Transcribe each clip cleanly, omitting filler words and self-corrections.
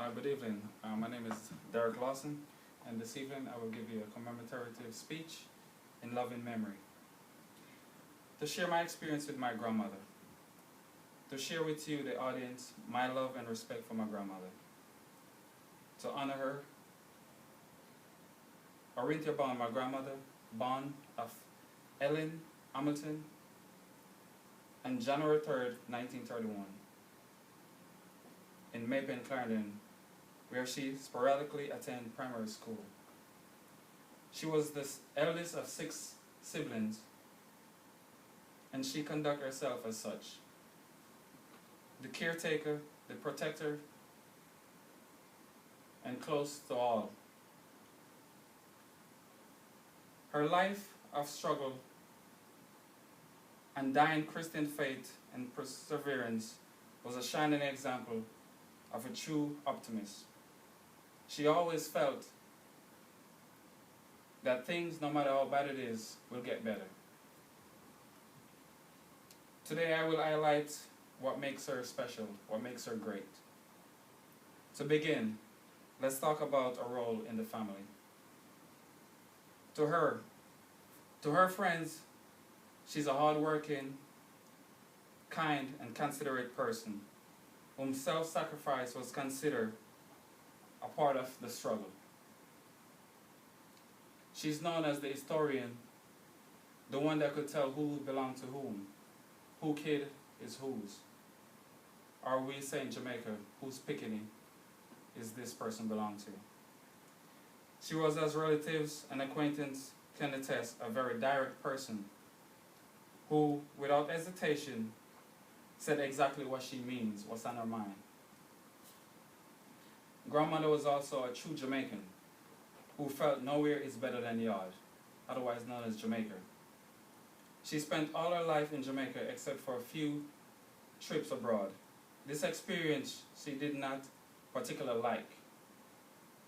Good evening. My name is Derek Lawson, and this evening I will give you a commemorative speech in loving memory. To share my experience with my grandmother. To share with you, the audience, my love and respect for my grandmother. To honor her, Orinthia Bond, my grandmother, born of Ellen Hamilton, on January 3rd, 1931, in Maypen, Clarendon, where she sporadically attended primary school. She was the eldest of 6 siblings, and she conducted herself as such. The caretaker, the protector, and close to all. Her life of struggle and dying Christian faith and perseverance was a shining example of a true optimist. She always felt that things, no matter how bad it is, will get better. Today I will highlight what makes her special, what makes her great. To begin, let's talk about her role in the family. To her friends, she's a hardworking, kind, and considerate person whom self-sacrifice was considered a part of the struggle. She's known as the historian, the one that could tell who belonged to whom, who kid is whose. Or we say in Jamaica, whose pickaninny is this person belong to. She was, as relatives and acquaintance can attest, a very direct person who, without hesitation, said exactly what she means, what's on her mind. Grandmother was also a true Jamaican who felt nowhere is better than yard, otherwise known as Jamaica. She spent all her life in Jamaica except for a few trips abroad. This experience she did not particularly like.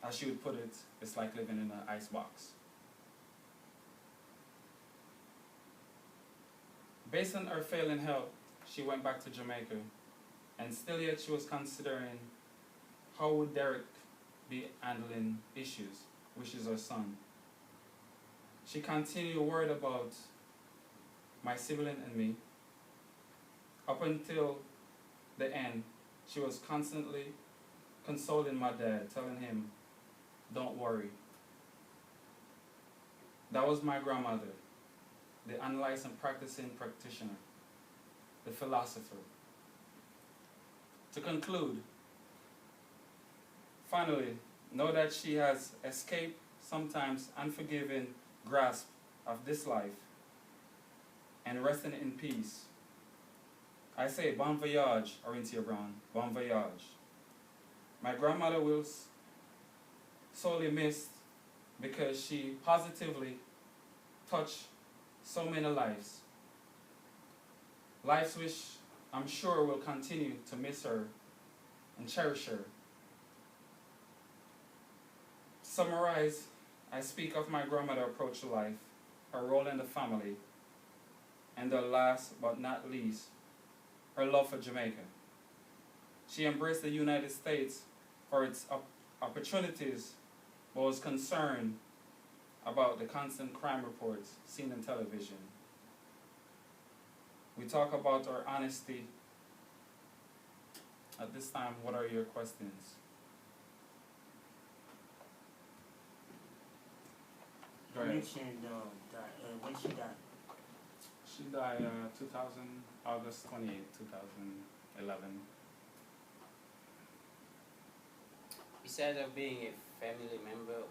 As she would put it, it's like living in an icebox. Based on her failing health, she went back to Jamaica, and still yet she was considering how would Derek be handling issues, which is her son. She continued worried about my sibling and me. Up until the end, she was constantly consoling my dad, telling him, don't worry. That was my grandmother, the unlicensed practicing practitioner, the philosopher. To conclude, finally, know that she has escaped sometimes unforgiving grasp of this life and resting in peace. I say bon voyage, Orinthia Brown, bon voyage. My grandmother will sorely missed because she positively touched so many lives. Lives which I'm sure will continue to miss her and cherish her. To summarize, I speak of my grandmother's approach to life, her role in the family, and the last but not least, her love for Jamaica. She embraced the United States for its opportunities, but was concerned about the constant crime reports seen in television. We talk about our honesty. At this time, what are your questions? Go You ahead. mentioned when she died. She died 2000, August 28, 2011. Besides of being a family member,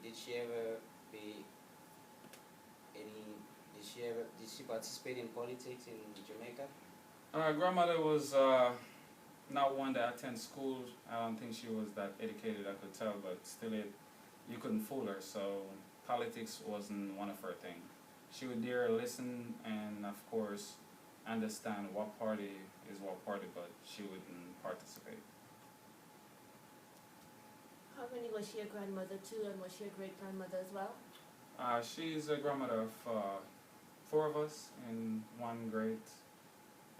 did she ever did she participate in politics in Jamaica? Grandmother was not one that attended school. I don't think she was that educated, I could tell, but still you couldn't fool her, so politics wasn't one of her things. She would dare listen and, of course, understand what party is what party, but she wouldn't participate. How many was she a grandmother to, and was she a great-grandmother as well? She's a grandmother of 4 of us and 1 great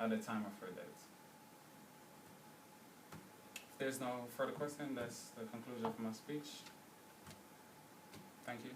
at the time of her death. there's no further question, that's the conclusion of my speech. Thank you.